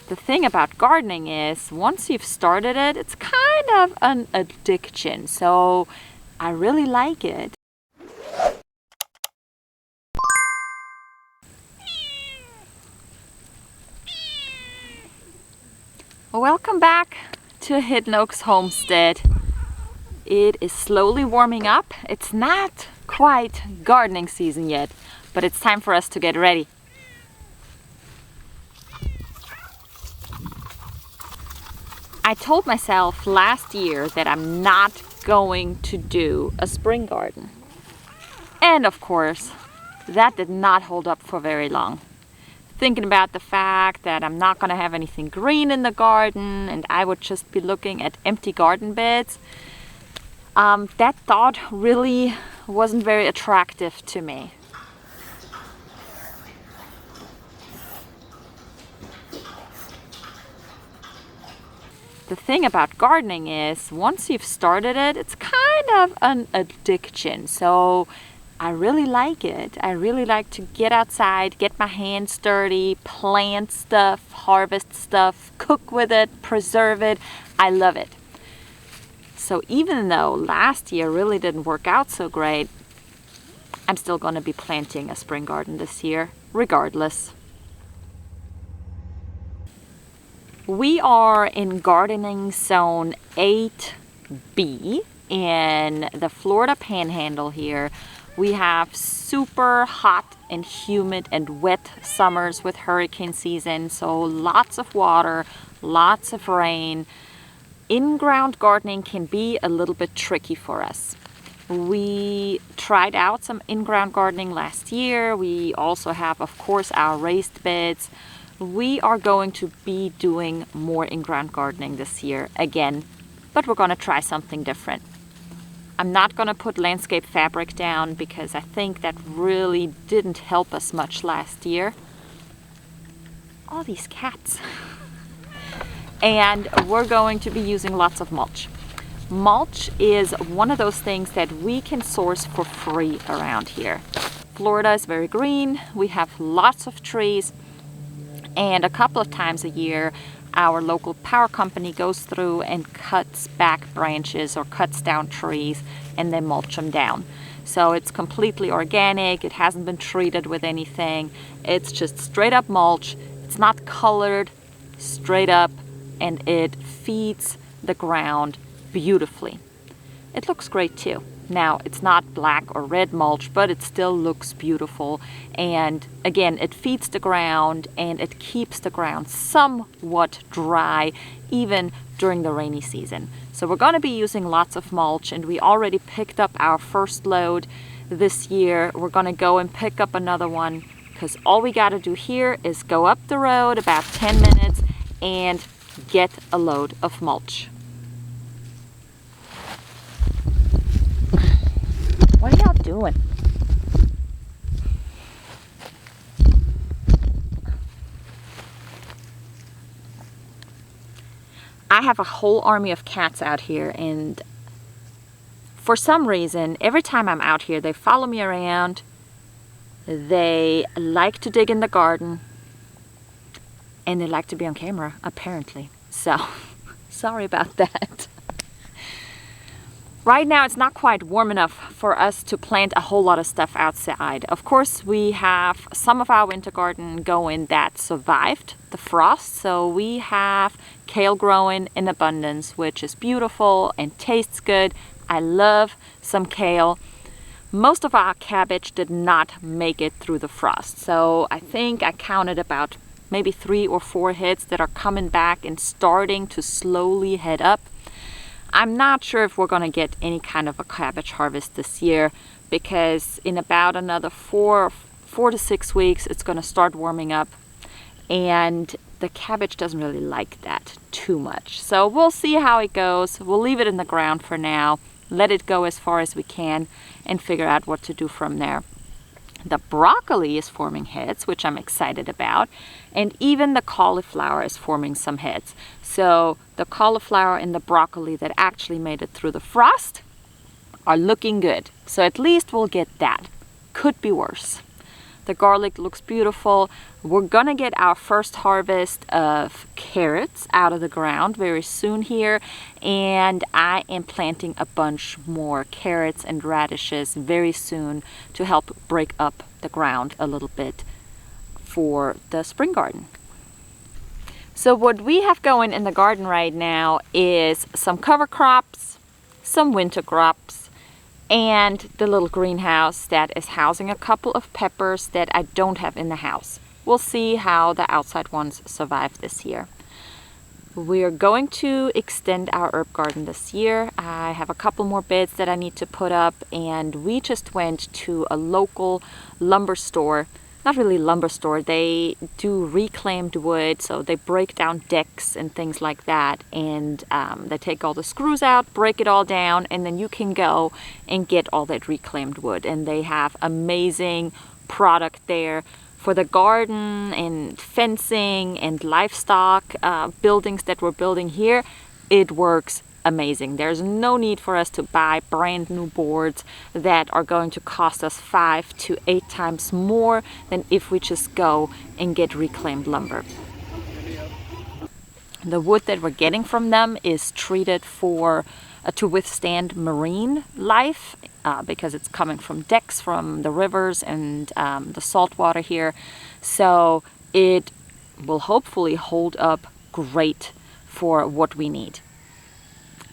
The thing about gardening is once you've started it, it's kind of an addiction. So I really like it. Welcome back to Hidden Oaks Homestead. It is slowly warming up. It's not quite gardening season yet, but it's time for us to get ready. I told myself last year that I'm not going to do a spring garden. And of course, that did not hold up for very long. Thinking about the fact that I'm not going to have anything green in the garden and I would just be looking at empty garden beds, that thought really wasn't very attractive to me. The thing about gardening is once you've started it, it's kind of an addiction. So I really like it. I really like to get outside, get my hands dirty, plant stuff, harvest stuff, cook with it, preserve it. I love it. So even though last year really didn't work out so great, I'm still going to be planting a spring garden this year, regardless. We are in gardening zone 8B in the Florida Panhandle here. We have super hot and humid and wet summers with hurricane season, so lots of water, lots of rain. In-ground gardening can be a little bit tricky for us. We tried out some in-ground gardening last year. We also have, of course, our raised beds. We are going to be doing more in-ground gardening this year again, but we're going to try something different. I'm not going to put landscape fabric down because I think that really didn't help us much last year. All these cats. And we're going to be using lots of mulch. Mulch is one of those things that we can source for free around here. Florida is very green. We have lots of trees. And a couple of times a year, our local power company goes through and cuts back branches or cuts down trees and they mulch them down. So it's completely organic. It hasn't been treated with anything. It's just straight up mulch. It's not colored, straight up, and it feeds the ground beautifully. It looks great too. Now, it's not black or red mulch, but it still looks beautiful. And again, it feeds the ground and it keeps the ground somewhat dry, even during the rainy season. So we're going to be using lots of mulch, and we already picked up our first load this year. We're going to go and pick up another one because all we got to do here is go up the road about 10 minutes and get a load of mulch. What are y'all doing? I have a whole army of cats out here, and for some reason, every time I'm out here, they follow me around. They like to dig in the garden, and they like to be on camera, apparently. So, sorry about that. Right now it's not quite warm enough for us to plant a whole lot of stuff outside. Of course, we have some of our winter garden going that survived the frost. So we have kale growing in abundance, which is beautiful and tastes good. I love some kale. Most of our cabbage did not make it through the frost. So I think I counted about maybe 3 or 4 heads that are coming back and starting to slowly head up. I'm not sure if we're going to get any kind of a cabbage harvest this year because in about another 4 to 6 weeks it's going to start warming up, and the cabbage doesn't really like that too much. So we'll see how it goes. We'll leave it in the ground for now, let it go as far as we can, and figure out what to do from there. The broccoli is forming heads, which I'm excited about, and even the cauliflower is forming some heads. So the cauliflower and the broccoli that actually made it through the frost are looking good. So at least we'll get that. Could be worse. The garlic looks beautiful. We're gonna get our first harvest of carrots out of the ground very soon here, and I am planting a bunch more carrots and radishes very soon to help break up the ground a little bit for the spring garden. So what we have going in the garden right now is some cover crops, some winter crops, and the little greenhouse that is housing a couple of peppers that I don't have in the house. We'll see how the outside ones survive this year. We're going to extend our herb garden this year. I have a couple more beds that I need to put up, and we just went to a local lumber store. Not really lumber store, they do reclaimed wood, so they break down decks and things like that, and they take all the screws out, break it all down, and then you can go and get all that reclaimed wood. And they have amazing product there for the garden and fencing and livestock buildings that we're building here. It works amazing. There's no need for us to buy brand new boards that are going to cost us 5 to 8 times more than if we just go and get reclaimed lumber. The wood that we're getting from them is treated for to withstand marine life because it's coming from decks from the rivers and the salt water here. So it will hopefully hold up great for what we need.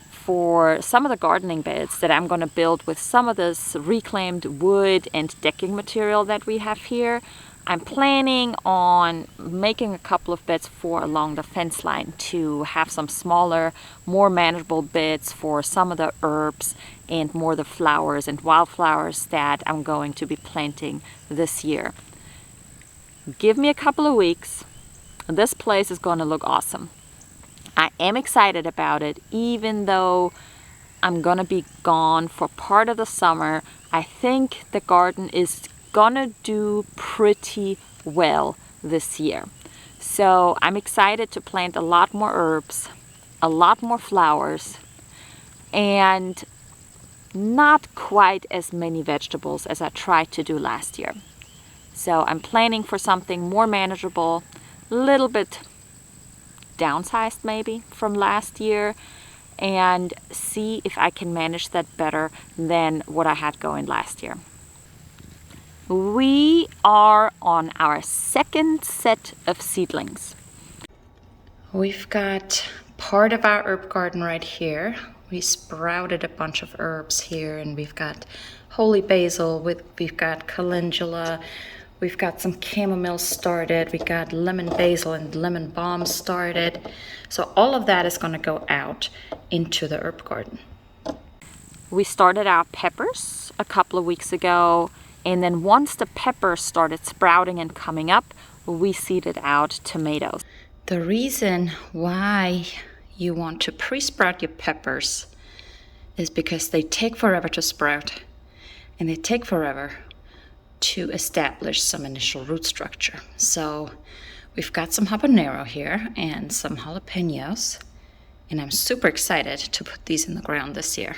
For some of the gardening beds that I'm going to build with some of this reclaimed wood and decking material that we have here, I'm planning on making a couple of beds for along the fence line to have some smaller, more manageable beds for some of the herbs and more the flowers and wildflowers that I'm going to be planting this year. Give me a couple of weeks. This place is going to look awesome. I am excited about it, even though I'm gonna be gone for part of the summer. I think the garden is gonna do pretty well this year. So I'm excited to plant a lot more herbs, a lot more flowers, and not quite as many vegetables as I tried to do last year. So I'm planning for something more manageable, a little bit downsized maybe from last year, and see if I can manage that better than what I had going last year. We are on our second set of seedlings. We've got part of our herb garden right here. We sprouted a bunch of herbs here, and we've got holy basil, we've got calendula, we've got some chamomile started, we got lemon basil and lemon balm started. So all of that is going to go out into the herb garden. We started our peppers a couple of weeks ago, and then once the peppers started sprouting and coming up, we seeded out tomatoes. The reason why you want to pre-sprout your peppers is because they take forever to sprout, and they take forever to establish some initial root structure. So we've got some habanero here and some jalapenos, and I'm super excited to put these in the ground this year.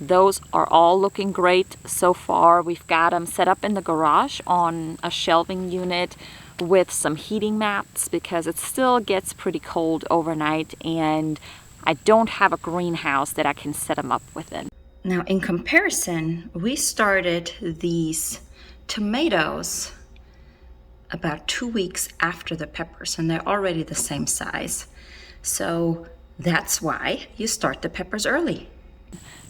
Those are all looking great so far. We've got them set up in the garage on a shelving unit with some heating mats because it still gets pretty cold overnight, and I don't have a greenhouse that I can set them up within. Now, in comparison, we started these tomatoes about 2 weeks after the peppers, and they're already the same size. So that's why you start the peppers early.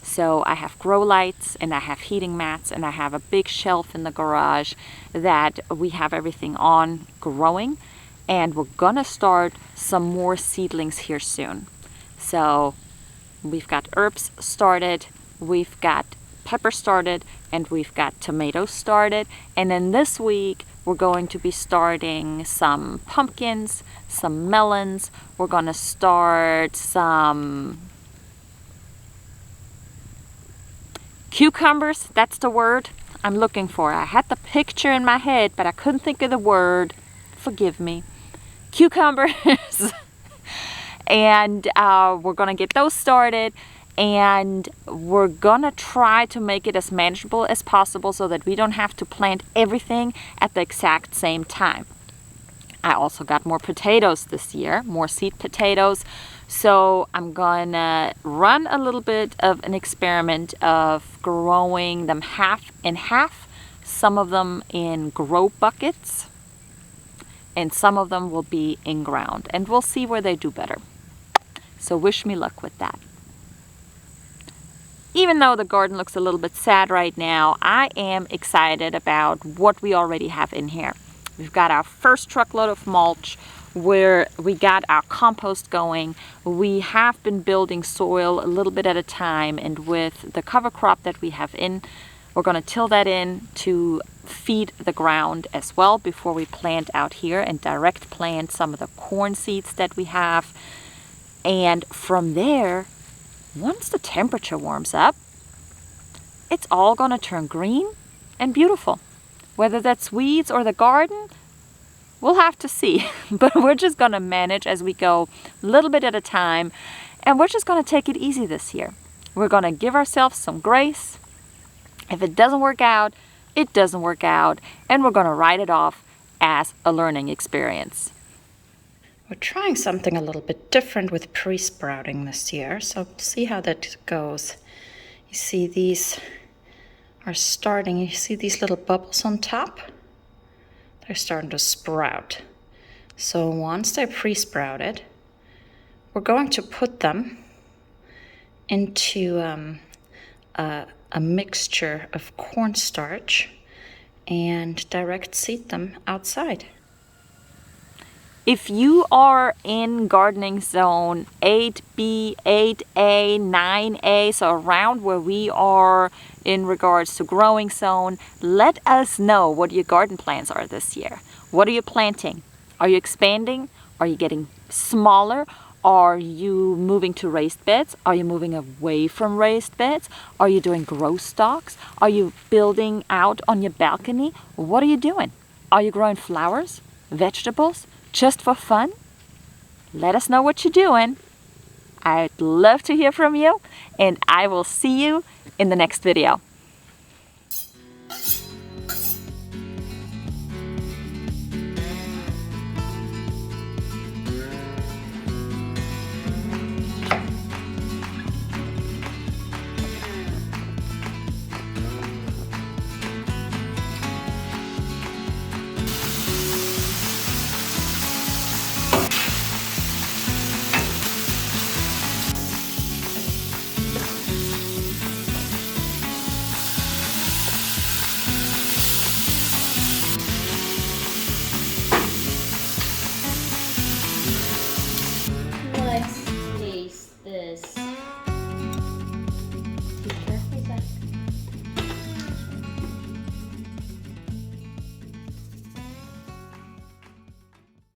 So I have grow lights, and I have heating mats, and I have a big shelf in the garage that we have everything on growing, and we're gonna start some more seedlings here soon. So we've got herbs started, we've got pepper started, and we've got tomatoes started. And then this week we're going to be starting some pumpkins, some melons. We're going to start some cucumbers. That's the word I'm looking for. I had the picture in my head, but I couldn't think of the word. Forgive me. Cucumbers. And we're going to get those started. and we're gonna try to make it as manageable as possible so that we don't have to plant everything at the exact same time. I also got more potatoes this year, more seed potatoes. So I'm gonna run a little bit of an experiment of growing them half and half, some of them in grow buckets, and some of them will be in ground, and we'll see where they do better. So wish me luck with that. Even though the garden looks a little bit sad right now, I am excited about what we already have in here. We've got our first truckload of mulch, where we got our compost going. We have been building soil a little bit at a time, and with the cover crop that we have in, we're going to till that in to feed the ground as well before we plant out here and direct plant some of the corn seeds that we have. And from there, once the temperature warms up, it's all going to turn green and beautiful. Whether that's weeds or the garden, we'll have to see. But we're just going to manage as we go, a little bit at a time, and we're just going to take it easy this year. We're going to give ourselves some grace. If it doesn't work out, it doesn't work out, and we're going to write it off as a learning experience. We're trying something a little bit different with pre-sprouting this year, so see how that goes. You see these are starting, you see these little bubbles on top? They're starting to sprout. So once they're pre-sprouted, we're going to put them into a mixture of cornstarch and direct seed them outside. If you are in gardening zone 8B, 8A, 9A, so around where we are in regards to growing zone, let us know what your garden plans are this year. What are you planting? Are you expanding? Are you getting smaller? Are you moving to raised beds? Are you moving away from raised beds? Are you doing grow stocks? Are you building out on your balcony? What are you doing? Are you growing flowers, vegetables? Just for fun? Let us know what you're doing. I'd love to hear from you, and I will see you in the next video.